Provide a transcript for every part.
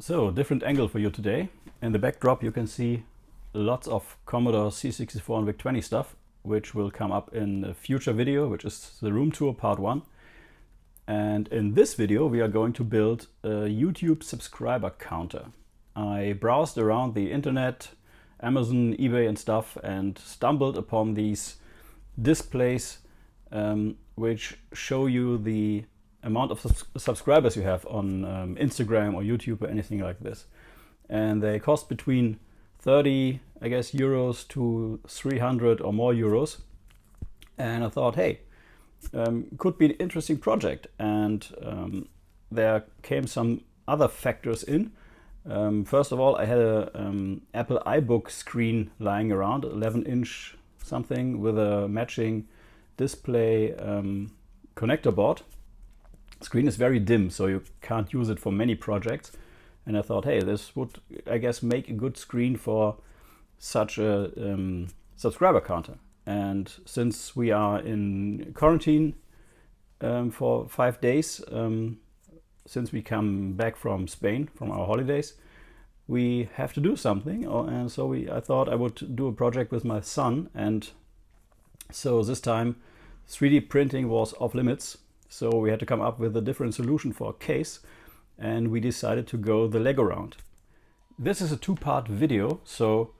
So, different angle for you today. In the backdrop you can see lots of Commodore C64 and VIC-20 stuff, which will come up in a future video, which is the room tour part 1. And in this video we are going to build a YouTube subscriber counter. I browsed around the internet, Amazon, eBay and stuff, and stumbled upon these displays which show you the amount of subscribers you have on Instagram or YouTube or anything like this. And they cost between 30, I guess, euros to 300 or more euros. And I thought, hey, could be an interesting project. And there came some other factors in. First of all, I had a Apple iBook screen lying around, 11-inch something with a matching display connector board. Screen is very dim, so you can't use it for many projects. And I thought, hey, this would, I guess, make a good screen for such a subscriber counter. And since we are in quarantine for 5 days, since we come back from Spain, from our holidays, we have to do something. And so I thought I would do a project with my son. And so this time 3D printing was off limits. So we had to come up with a different solution for a case, and we decided to go the Lego route. This is a 2-part video, so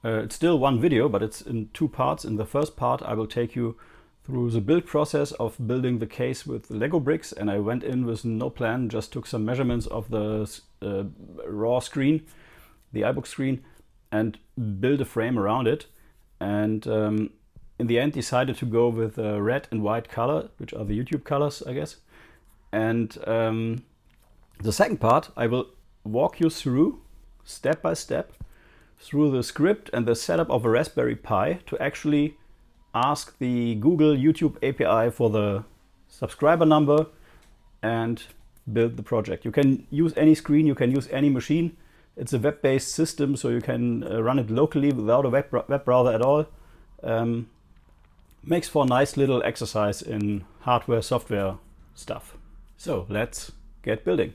it's still one video, but it's in 2 parts. In the first part I will take you through the build process of building the case with Lego bricks, and I went in with no plan, just took some measurements of the raw screen, the iBook screen, and built a frame around it. And in the end decided to go with a red and white color, which are the YouTube colors, I guess. And the second part, I will walk you through, step by step, through the script and the setup of a Raspberry Pi to actually ask the Google YouTube API for the subscriber number and build the project. You can use any screen, you can use any machine. It's a web-based system, so you can run it locally without a web browser at all. Makes for a nice little exercise in hardware, software stuff. So let's get building.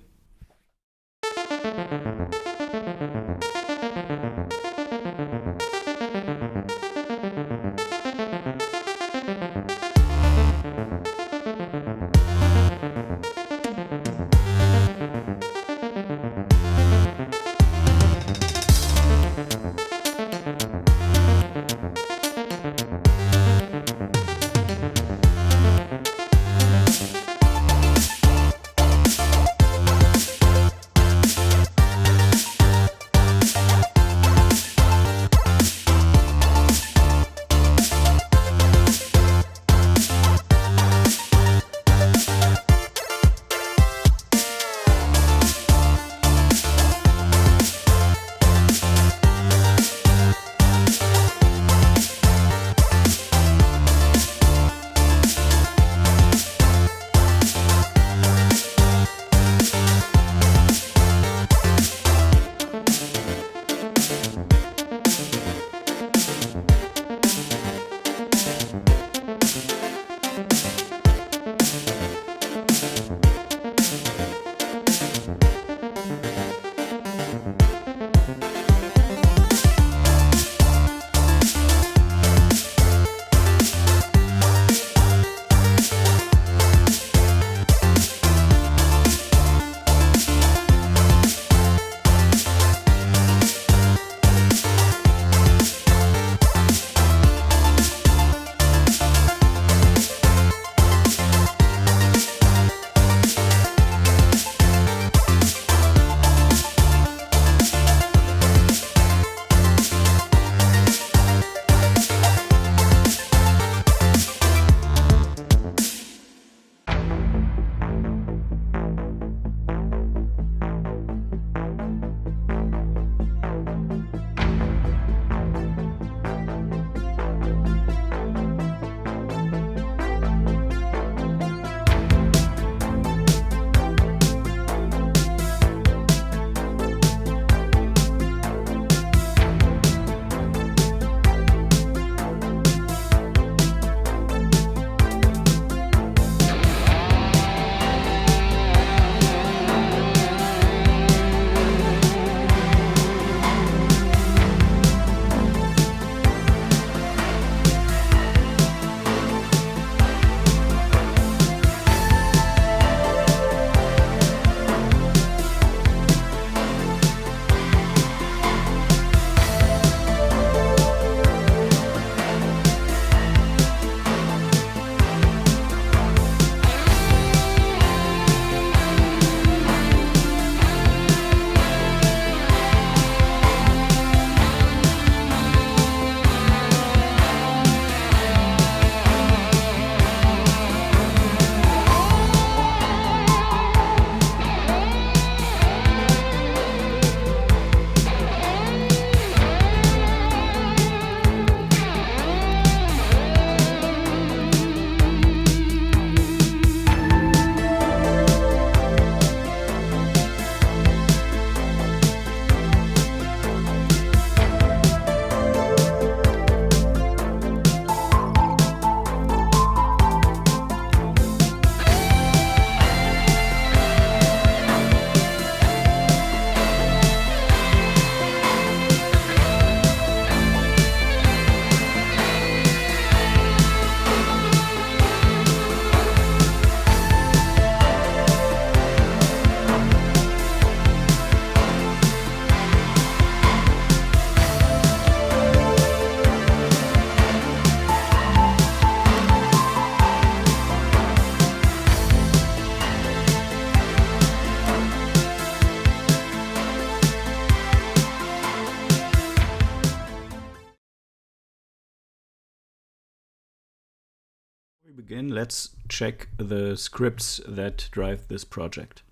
begin, let's check the scripts that drive this project.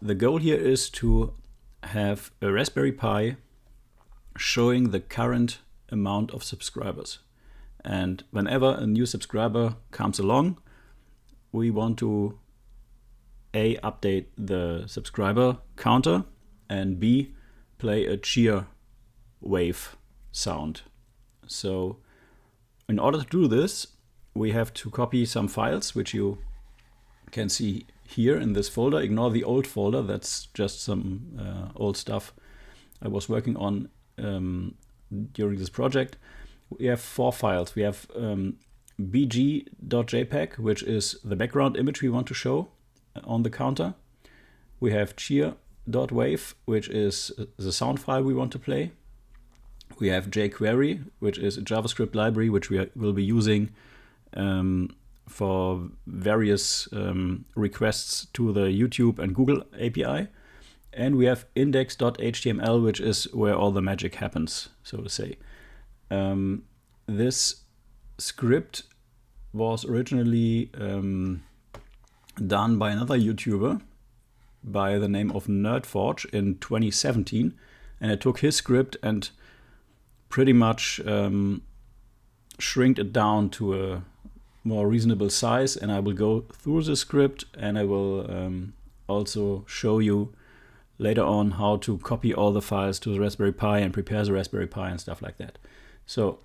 The goal here is to have a Raspberry Pi showing the current amount of subscribers. And whenever a new subscriber comes along, we want to A, update the subscriber counter, and B, play a cheer wave sound. So in order to do this, we have to copy some files, which you can see here in this folder. Ignore the old folder, that's just some old stuff I was working on during this project. We have 4 files. We have bg.jpg, which is the background image we want to show on the counter. We have cheer.wave, which is the sound file we want to play. We have jQuery, which is a JavaScript library which we will be using for various requests to the YouTube and Google API. And we have index.html, which is where all the magic happens, so to say. This script was originally done by another YouTuber by the name of NerdForge in 2017. And I took his script and pretty much shrinked it down to a more reasonable size. And I will go through the script, and I will also show you later on how to copy all the files to the Raspberry Pi and prepare the Raspberry Pi and stuff like that. So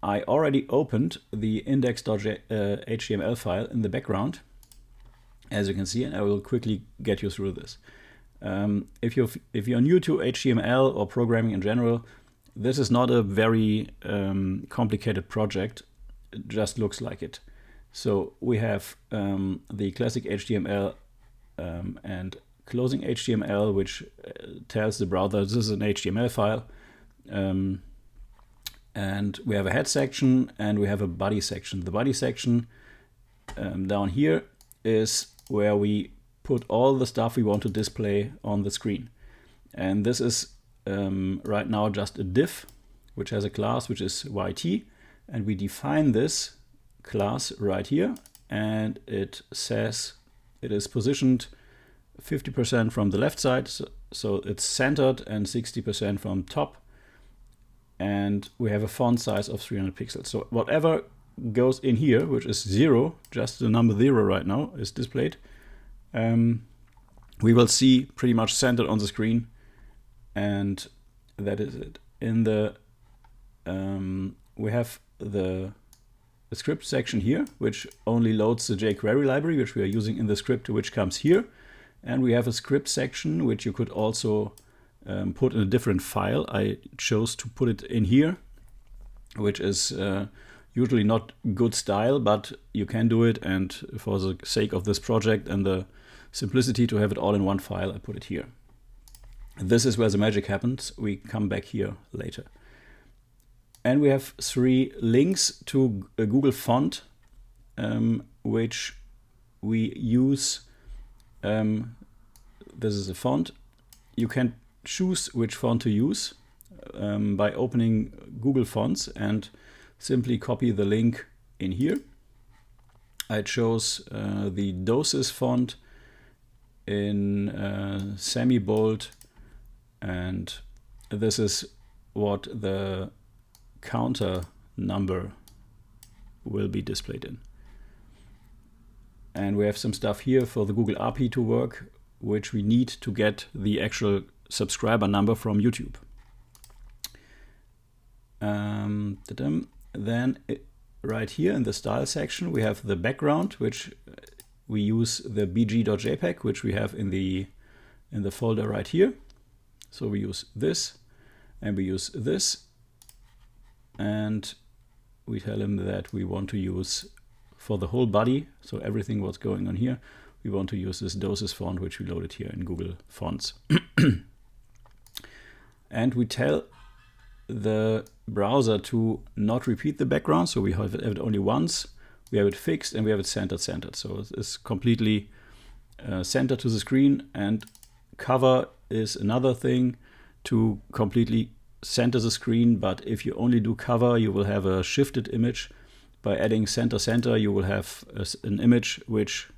I already opened the index.html file in the background, as you can see, and I will quickly get you through this. If you're new to HTML or programming in general, this is not a very complicated project. It just looks like it. So we have the classic HTML and closing HTML, which tells the browser this is an HTML file. And we have a head section and we have a body section. The body section down here is where we put all the stuff we want to display on the screen. And this is right now just a div, which has a class which is YT. And we define this class right here. And it says it is positioned 50% from the left side, so it's centered, and 60% from top. And we have a font size of 300 pixels. So whatever goes in here, which is 0, just the number 0 right now is displayed, we will see pretty much centered on the screen, and that is it. In the we have the script section here, which only loads the jQuery library, which we are using in the script, which comes here. And we have a script section, which you could also put in a different file. I chose to put it in here, which is usually not good style, but you can do it. And for the sake of this project and the simplicity to have it all in one file, I put it here. This is where the magic happens. We come back here later. And we have 3 links to a Google font, which we use. This is a font. You can choose which font to use by opening Google Fonts and simply copy the link in here. I chose the Doses font in semi-bold, and this is what the counter number will be displayed in. And we have some stuff here for the Google API to work, which we need to get the actual subscriber number from YouTube. Then right here in the style section, we have the background, which we use the bg.jpg, which we have in the folder right here. So we use this, and we use this, and we tell him that we want to use for the whole body, so everything what's going on here, we want to use this Doses font, which we loaded here in Google Fonts. And we tell the browser to not repeat the background, so we have it only once. We have it fixed, and we have it centered. So it's completely centered to the screen, and cover is another thing to completely center the screen. But if you only do cover, you will have a shifted image. by adding center, you will have an image which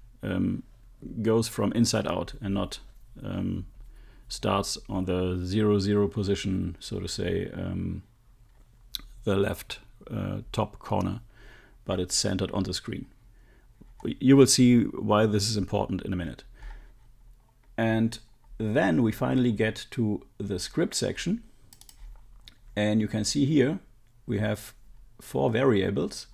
goes from inside out and not starts on the 0, 0 position, so to say, the left top corner, but it's centered on the screen. You will see why this is important in a minute. And then we finally get to the script section, and you can see here we have 4 variables.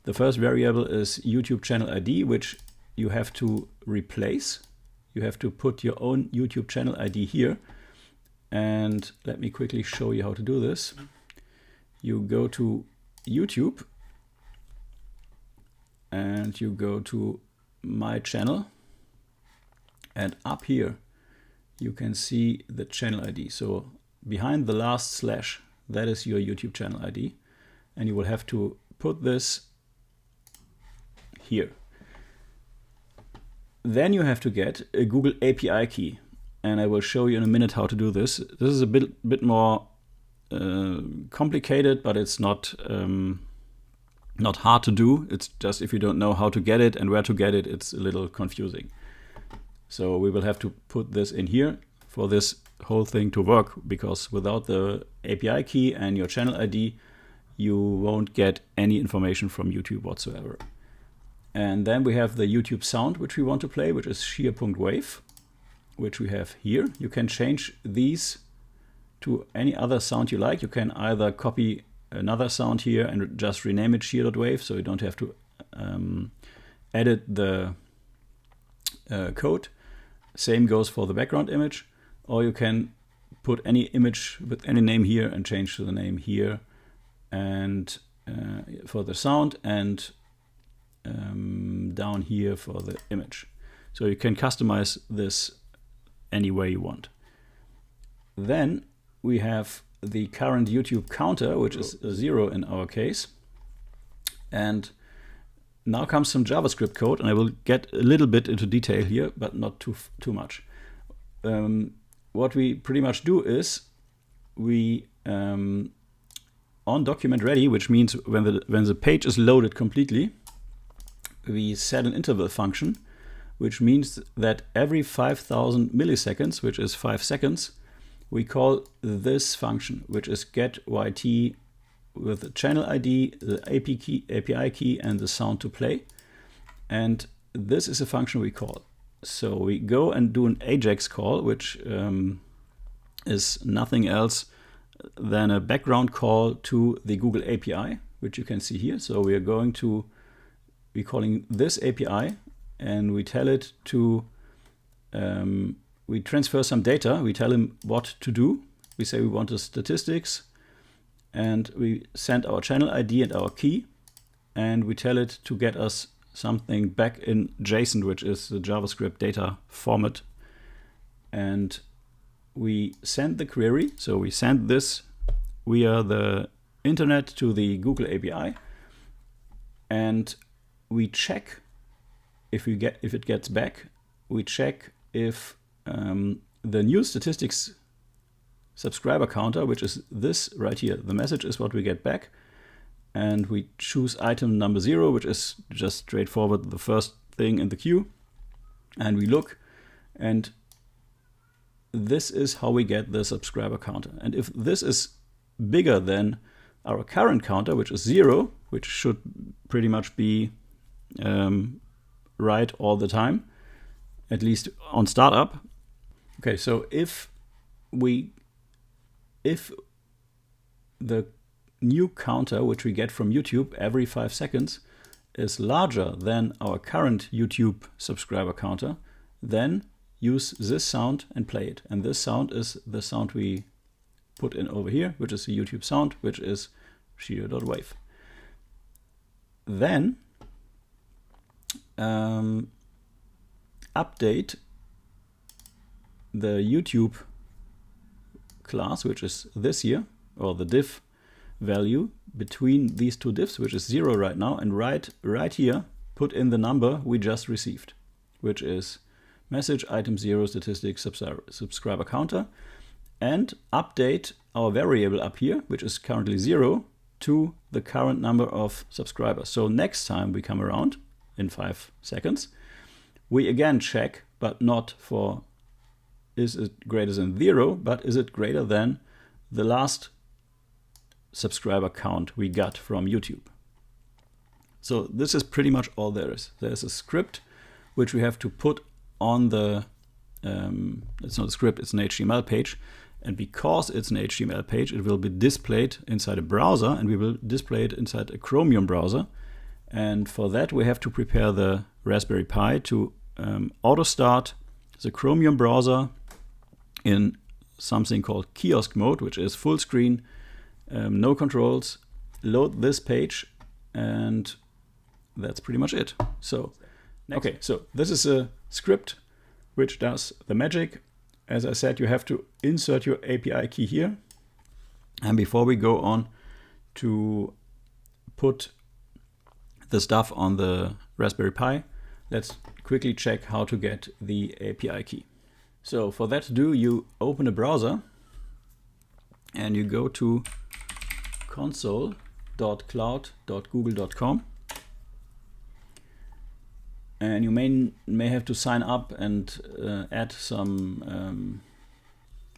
The first variable is YouTube channel ID, which you have to replace. You have to put your own YouTube channel ID here. And let me quickly show you how to do this. You go to YouTube and you go to My Channel, and up here you can see the channel ID. So behind the last slash, that is your YouTube channel ID, and you will have to put this here. Then you have to get a Google API key, and I will show you in a minute how to do this. This is a bit more complicated, but it's not hard to do. It's just if you don't know how to get it and where to get it, it's a little confusing. So we will have to put this in here for this whole thing to work, because without the API key and your channel ID, you won't get any information from YouTube whatsoever. And then we have the YouTube sound, which we want to play, which is shear.wave, which we have here. You can change these to any other sound you like. You can either copy another sound here and just rename it shear.wave, so you don't have to edit the code. Same goes for the background image. Or you can put any image with any name here and change the name here, and for the sound, and down here for the image. So you can customize this any way you want. Then we have the current YouTube counter, which is 0 in our case. And now comes some JavaScript code, and I will get a little bit into detail here, but not too much. What we pretty much do is we on document ready, which means when the page is loaded completely, we set an interval function, which means that every 5,000 milliseconds, which is 5 seconds, we call this function, which is getYT with the channel ID, the API key, and the sound to play. And this is a function we call. So we go and do an AJAX call, which is nothing else than a background call to the Google API, which you can see here. So we are going to be calling this API, and we tell it to, we transfer some data. We tell him what to do. We say we want the statistics, and we send our channel ID and our key, and we tell it to get us something back in JSON, which is the JavaScript data format. And we send the query. So we send this via the internet to the Google API, and we check if it gets back. We check if the new statistics subscriber counter, which is this right here, the message is what we get back. And we choose item number 0, which is just straightforward, the first thing in the queue. And we look, and this is how we get the subscriber counter. And if this is bigger than our current counter, which is 0, which should pretty much be right all the time, at least on startup. Okay, so if the new counter, which we get from YouTube every 5 seconds, is larger than our current YouTube subscriber counter, then use this sound and play it. And this sound is the sound we put in over here, which is the YouTube sound, which is shear.wave. Then update the YouTube class, which is this here, or the div value between these two divs, which is 0 right now, and right here put in the number we just received, which is message item 0 statistics subscriber counter, and update our variable up here, which is currently 0, to the current number of subscribers. So next time we come around in 5 seconds, we again check, but not for is it greater than 0, but is it greater than the last subscriber count we got from YouTube. So this is pretty much all there is. There's a script which we have to put on the, it's not a script, it's an HTML page. And because it's an HTML page, it will be displayed inside a browser, and we will display it inside a Chromium browser. And for that, we have to prepare the Raspberry Pi to auto start the Chromium browser in something called kiosk mode, which is full screen, no controls, load this page, and that's pretty much it. So, okay, so this is a script which does the magic. As I said, you have to insert your API key here. And before we go on to put the stuff on the Raspberry Pi, let's quickly check how to get the API key. So for that to do, you open a browser and you go to console.cloud.google.com. And you may have to sign up and add some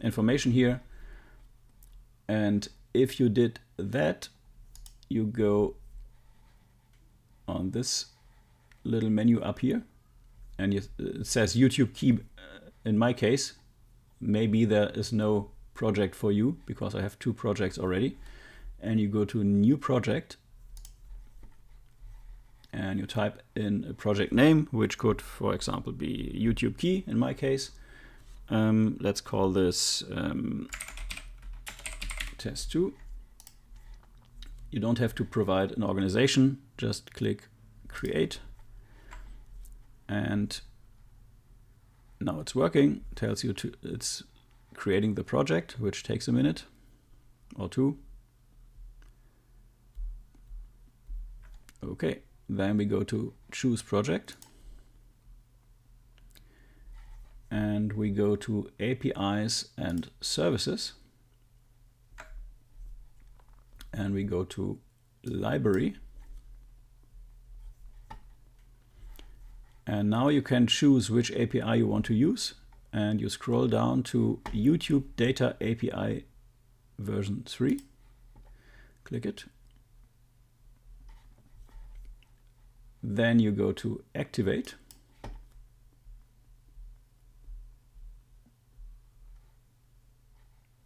information here. And if you did that, you go on this little menu up here, and it says YouTube key. In my case, maybe there is no project for you because I have 2 projects already. And you go to new project, and you type in a project name, which could, for example, be YouTube key in my case. Let's call this test 2. You don't have to provide an organization, just click create. And now it's working, tells you it's creating the project, which takes a minute or 2. Okay. Then we go to choose project, and we go to APIs and services, and we go to library. And now you can choose which API you want to use, and you scroll down to YouTube Data API version 3. Click it. Then you go to activate.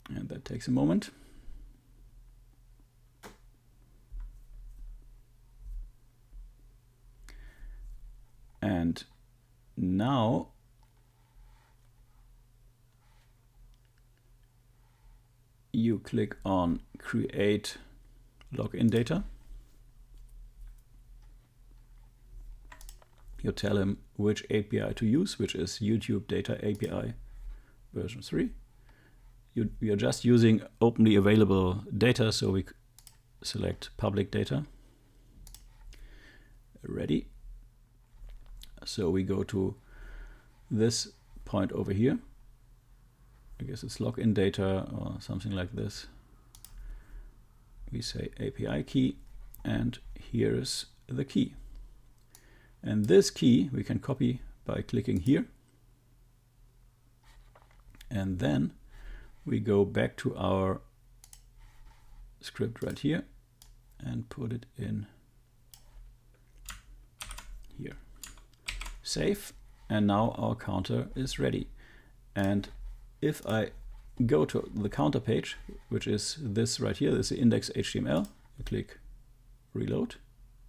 And that takes a moment. And now you click on create login data. You tell him which API to use, which is YouTube Data API version 3. We are just using openly available data, so we select public data. Ready. So we go to this point over here. I guess it's login data or something like this. We say API key, and here is the key. And this key we can copy by clicking here. And then we go back to our script right here and put it in here. Save. And now our counter is ready. And if I go to the counter page, which is this right here, this is the index.html, I click reload,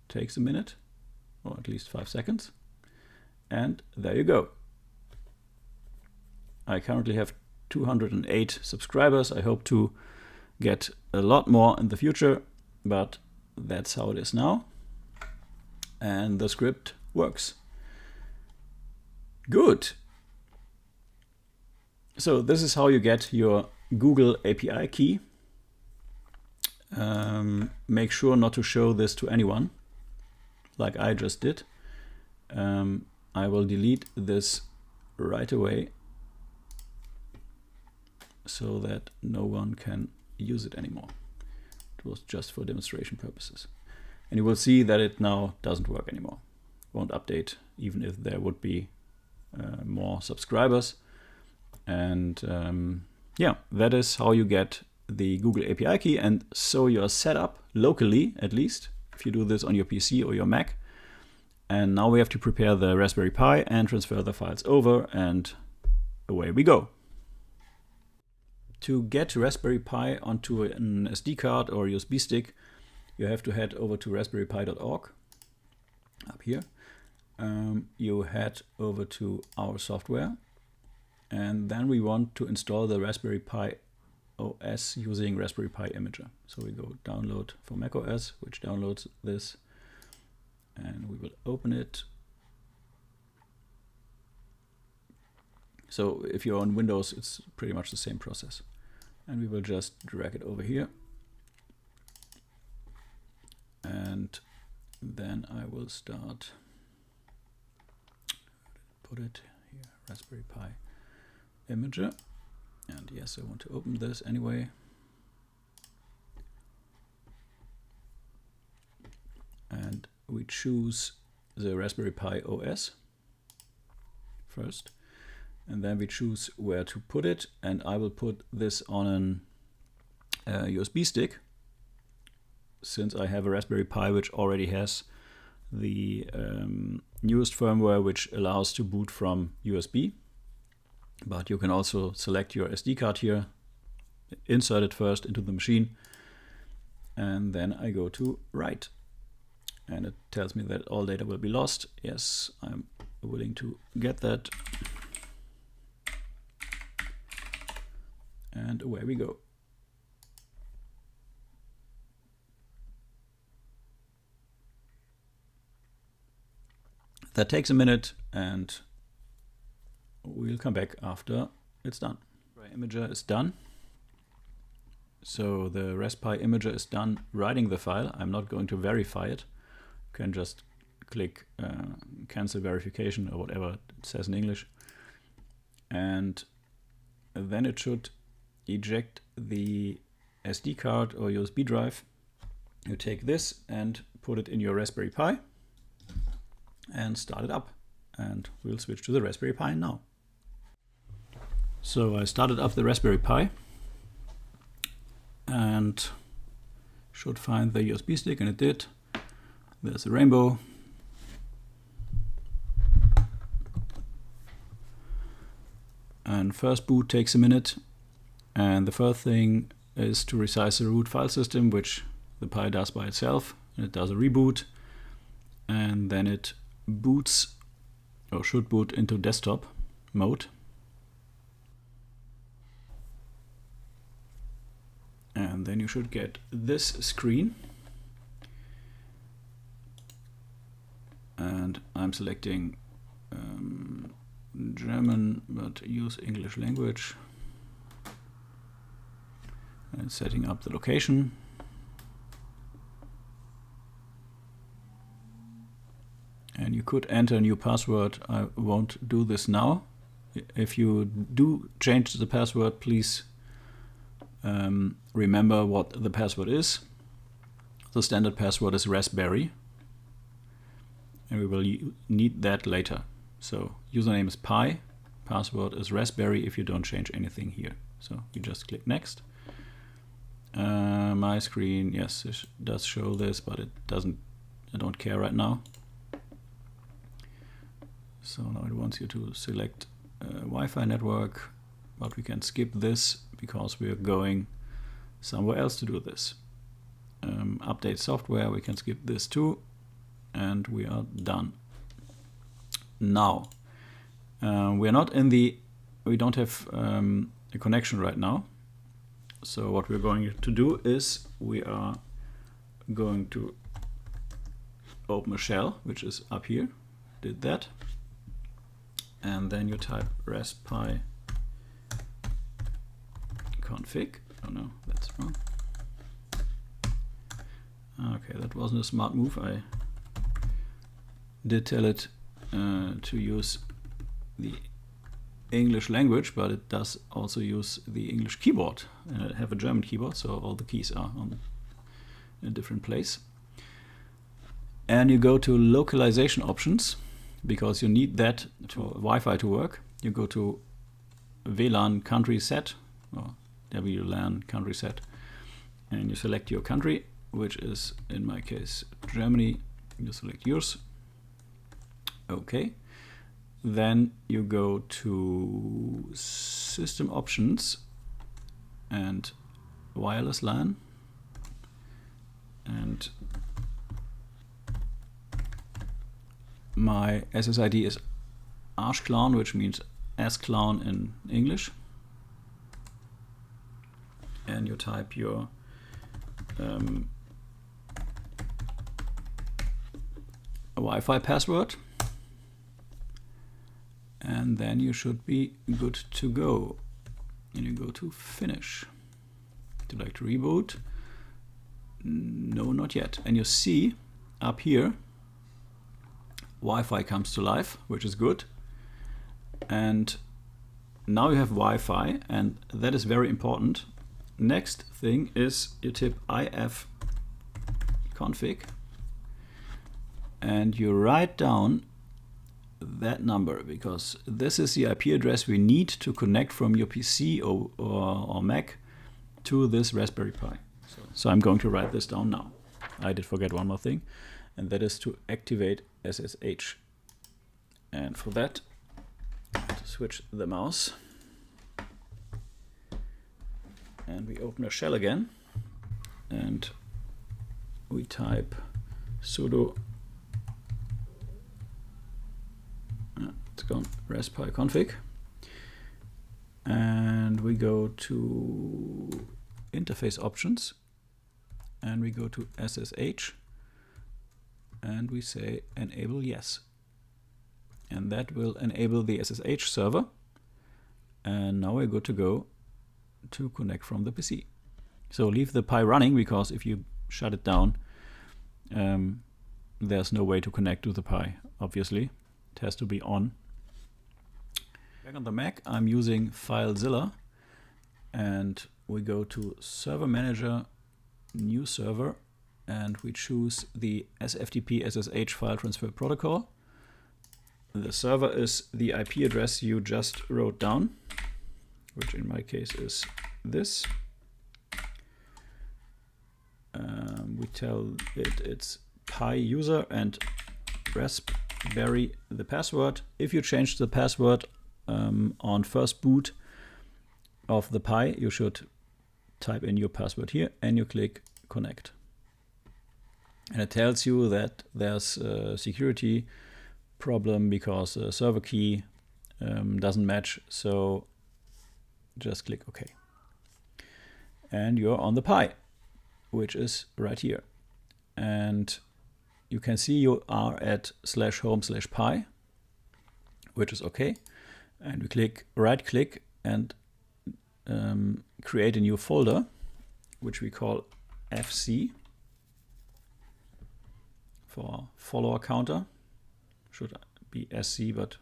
takes a minute, or at least 5 seconds. And there you go. I currently have 208 subscribers. I hope to get a lot more in the future, but that's how it is now. And the script works. Good. So this is how you get your Google API key. Make sure not to show this to anyone, like I just did. I will delete this right away so that no one can use it anymore. It was just for demonstration purposes. And you will see that it now doesn't work anymore. Won't update even if there would be more subscribers. And yeah, that is how you get the Google API key. And so you are set up locally, at least, if you do this on your PC or your Mac. And now we have to prepare the Raspberry Pi and transfer the files over, and away we go. To get Raspberry Pi onto an SD card or USB stick, you have to head over to raspberrypi.org, up here. You head over to our software, and then we want to install the Raspberry Pi OS using Raspberry Pi Imager. So we go download for Mac OS, which downloads this, and we will open it. So if you're on Windows, it's pretty much the same process. And we will just drag it over here. And then I will start, put it here, Raspberry Pi Imager. And yes, I want to open this anyway. And we choose the Raspberry Pi OS first. And then we choose where to put it. And I will put this on a USB stick, since I have a Raspberry Pi which already has the newest firmware which allows to boot from USB. But you can also select your SD card here, insert it first into the machine, and then I go to write. And it tells me that all data will be lost. Yes, I'm willing to get that. And away we go. That takes a minute, and we'll come back after it's done. Imager is done. So the RasPi Imager is done writing the file. I'm not going to verify it. You can just click cancel verification or whatever it says in English. And then it should eject the SD card or USB drive. You take this and put it in your Raspberry Pi and start it up. And we'll switch to the Raspberry Pi now. So I started up the Raspberry Pi and should find the USB stick, and it did. There's a rainbow. And first boot takes a minute. And the first thing is to resize the root file system, which the Pi does by itself. And it does a reboot, and then it boots, or should boot, into desktop mode. And then you should get this screen. And I'm selecting German, but use English language. And setting up the location. And you could enter a new password. I won't do this now. If you do change the password, please remember what the password is. The standard password is Raspberry, and we will need that later. So username is Pi, password is Raspberry if you don't change anything here. So you just click next. My screen, yes, it does show this, but it doesn't, I don't care right now. So now it wants you to select Wi-Fi network, but we can skip this because we are going somewhere else to do this. Update software, we can skip this too, and we are done. Now, we are not in the, we don't have a connection right now. So what we're going to do is we are going to open a shell, which is up here. Did that. And then you type raspi config. Oh no, that's wrong. Okay, that wasn't a smart move. I did tell it to use the English language, but it does also use the English keyboard. I have a German keyboard, so all the keys are on a different place. And you go to localization options, because you need that to Wi-Fi to work. You go to WLAN country set, or WLAN country set, and you select your country, which is in my case Germany. You select yours. Okay. Then you go to system options and wireless LAN, and my SSID is Arschclown, which means ass clown in English. And you type your Wi-Fi password, and then you should be good to go. And you go to finish. Would you like to reboot? No, not yet. And you see up here Wi-Fi comes to life, which is good. And now you have Wi-Fi, and that is very important. Next thing is you type ifconfig, and you write down that number, because this is the IP address we need to connect from your PC or Mac to this Raspberry Pi. So I'm going to write this down now. I did forget one more thing, and that is to activate SSH. And for that, I have to switch the mouse. And we open a shell again, and we type sudo it's gone RasPi config, and we go to interface options, and we go to SSH, and we say enable yes, and that will enable the SSH server. And now we're good to go to connect from the PC. So leave the Pi running, because if you shut it down, there's no way to connect to the Pi, obviously. It has to be on. Back on the Mac, I'm using FileZilla, and we go to Server Manager, New Server, and we choose the SFTP SSH file transfer protocol. The server is the IP address you just wrote down, which in my case is this. We tell it it's Pi user and Raspberry the password. If you change the password on first boot of the Pi, you should type in your password here, and you click connect. And it tells you that there's a security problem because the server key doesn't match, so just click OK. And you're on the Pi, which is right here. And you can see you are at /home/Pi, which is OK. And we click right click and create a new folder, which we call FC for follower counter. Should be SC, but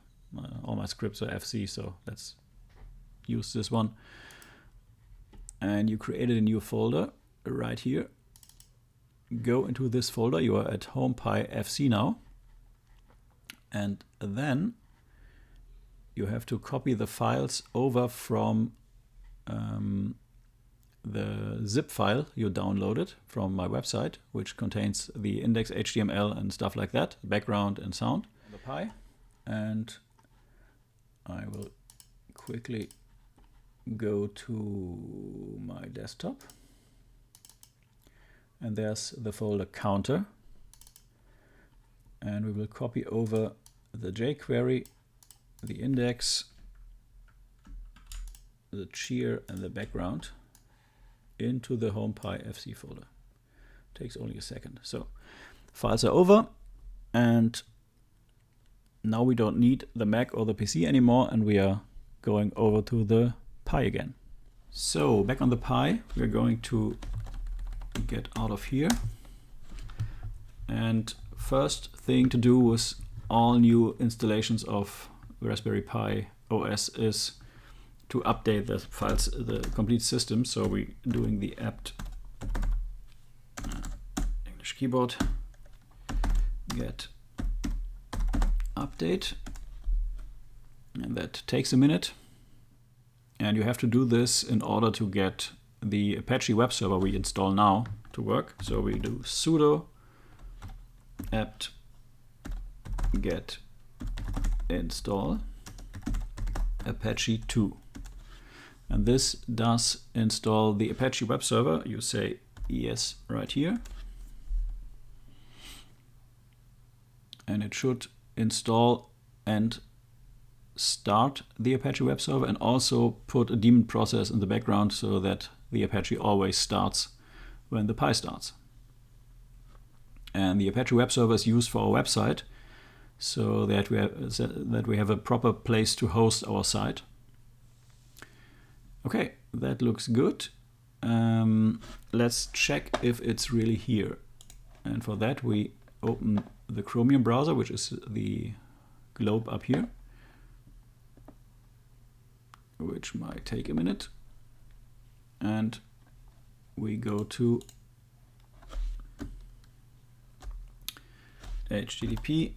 all my scripts are FC, so let's use this one. And you created a new folder right here. Go into this folder. You are at home Pi FC now. And then you have to copy the files over from the zip file you downloaded from my website, which contains the index HTML and stuff like that, background and sound. The Pi, and I will quickly go to my desktop, and there's the folder counter, and we will copy over the jQuery, the index, the cheer, and the background into the home Pi FC folder. Takes only a second. So files are over, and now we don't need the Mac or the PC anymore, and we are going over to the Pi again. So back on the Pi, we're going to get out of here. And first thing to do with all new installations of Raspberry Pi OS is to update the files, the complete system. So we're doing the apt keyboard, get update, and that takes a minute. And you have to do this in order to get the Apache web server we install now to work. So we do sudo apt get install Apache 2. And this does install the Apache web server. You say yes right here. And it should install and start the Apache web server, and also put a daemon process in the background so that the Apache always starts when the Pi starts. And the Apache web server is used for our website, so that we have a proper place to host our site. Okay, that looks good. Let's check if it's really here. And for that we open the Chromium browser, which is the globe up here, which might take a minute. And we go to HTTP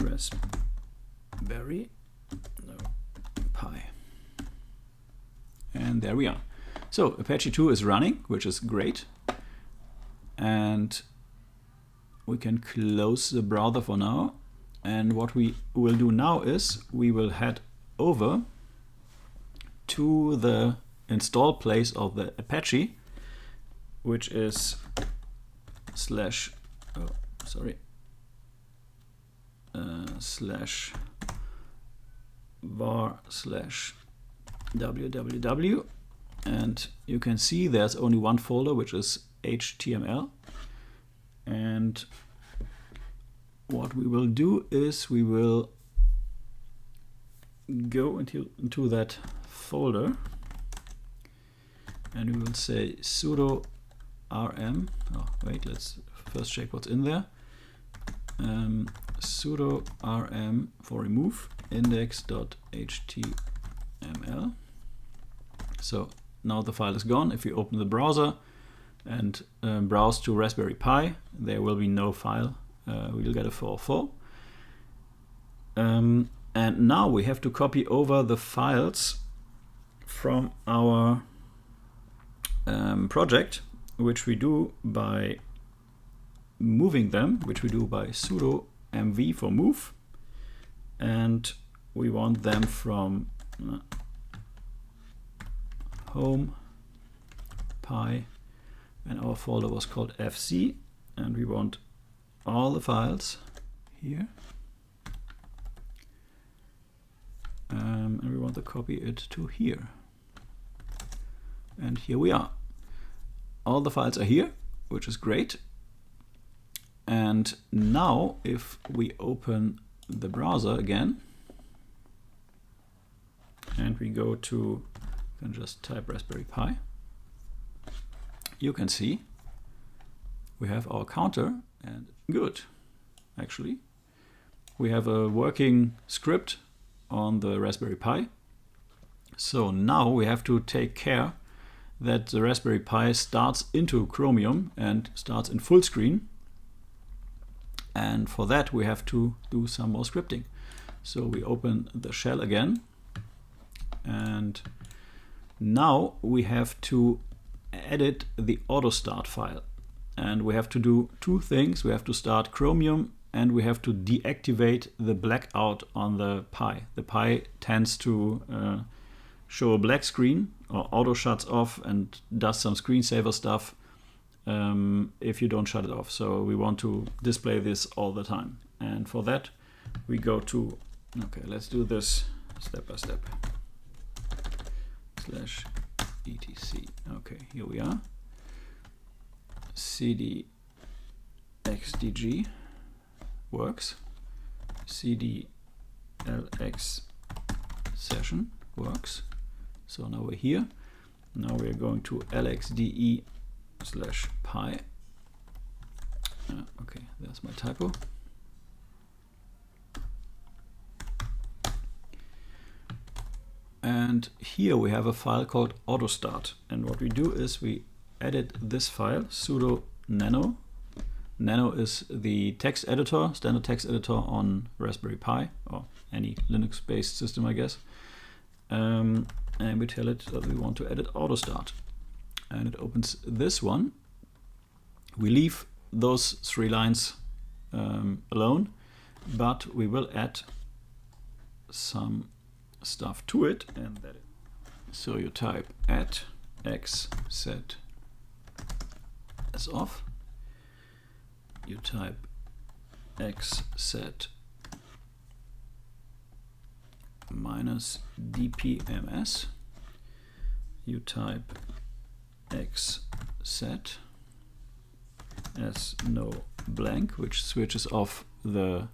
Raspberry Pi. And there we are. So Apache 2 is running, which is great. And we can close the browser for now. And what we will do now is we will head over to the install place of the Apache, which is slash var slash www, and you can see there's only one folder, which is HTML. And what we will do is we will go into that folder, and we will say sudo rm. Oh wait, let's first check what's in there. Sudo rm for remove index.html. So now the file is gone. If you open the browser and browse to Raspberry Pi, there will be no file. We'll get a 404. And now we have to copy over the files from our project, which we do by moving them, which we do by sudo mv for move. And we want them from home Pi, and our folder was called fc, and we want all the files here, and we want to copy it to here. And here we are. All the files are here, which is great. And now if we open the browser again and we go to, you can just type Raspberry Pi, you can see we have our counter, and good, actually. We have a working script on the Raspberry Pi. So now we have to take care that the Raspberry Pi starts into Chromium and starts in full screen. And for that we have to do some more scripting. So we open the shell again, and now we have to edit the auto start file. And we have to do two things. We have to start Chromium, and we have to deactivate the blackout on the Pi. The Pi tends to show a black screen, or auto shuts off and does some screensaver stuff if you don't shut it off. So we want to display this all the time. And for that we go to, okay, let's do this step by step. /etc. Okay, here we are. cd xdg works. cd lx session works. So now we're here. Now we're going to lxde/pi. Okay, there's my typo. And here we have a file called autostart. And what we do is we edit this file, sudo nano. Nano is the text editor, standard text editor on Raspberry Pi, or any Linux-based system, I guess. And we tell it that we want to edit autostart. And it opens this one. We leave those 3 lines alone, but we will add some stuff to it. And that so you type add x set as off. You type x set minus dpms. You type x set as no blank, which switches off the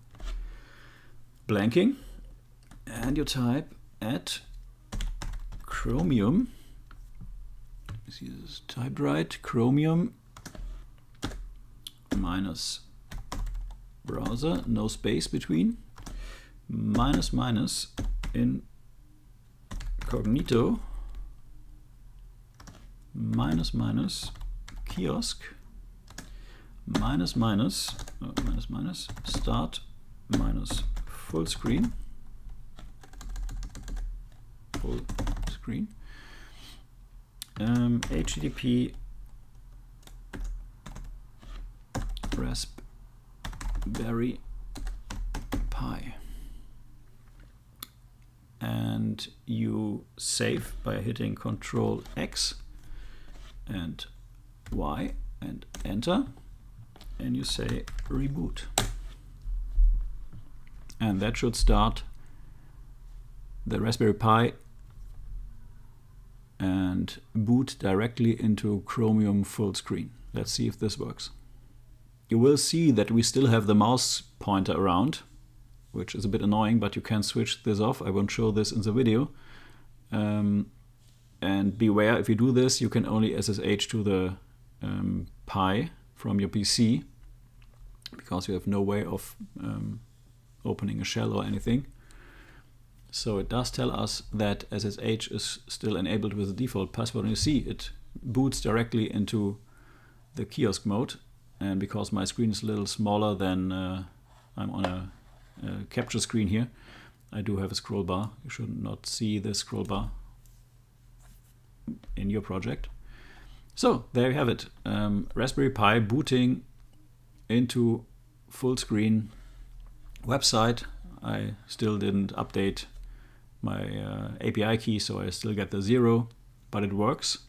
blanking. And you type add chromium. See this is typed right. Chromium minus browser, no space between, minus minus incognito, minus minus kiosk, minus minus start minus full screen, HTTP Raspberry Pi, and you save by hitting Ctrl X and Y and enter, and you say reboot, and that should start the Raspberry Pi and boot directly into Chromium full screen. Let's see if this works. You will see that we still have the mouse pointer around, which is a bit annoying, but you can switch this off. I won't show this in the video. And beware, if you do this, you can only SSH to the Pi from your PC, because you have no way of opening a shell or anything. So it does tell us that SSH is still enabled with the default password. And you see it boots directly into the kiosk mode. And because my screen is a little smaller than I'm on a capture screen here, I do have a scroll bar. You should not see the scroll bar in your project. So there you have it. Raspberry Pi booting into full screen website. I still didn't update my API key, so I still get the 0, but it works.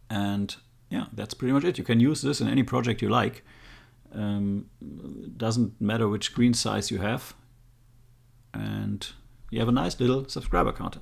And yeah, that's pretty much it. You can use this in any project you like. Doesn't matter which screen size you have. And you have a nice little subscriber counter.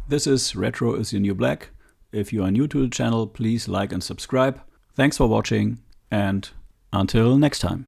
This is Retro is your new black. If you are new to the channel, please like and subscribe. Thanks for watching, and until next time.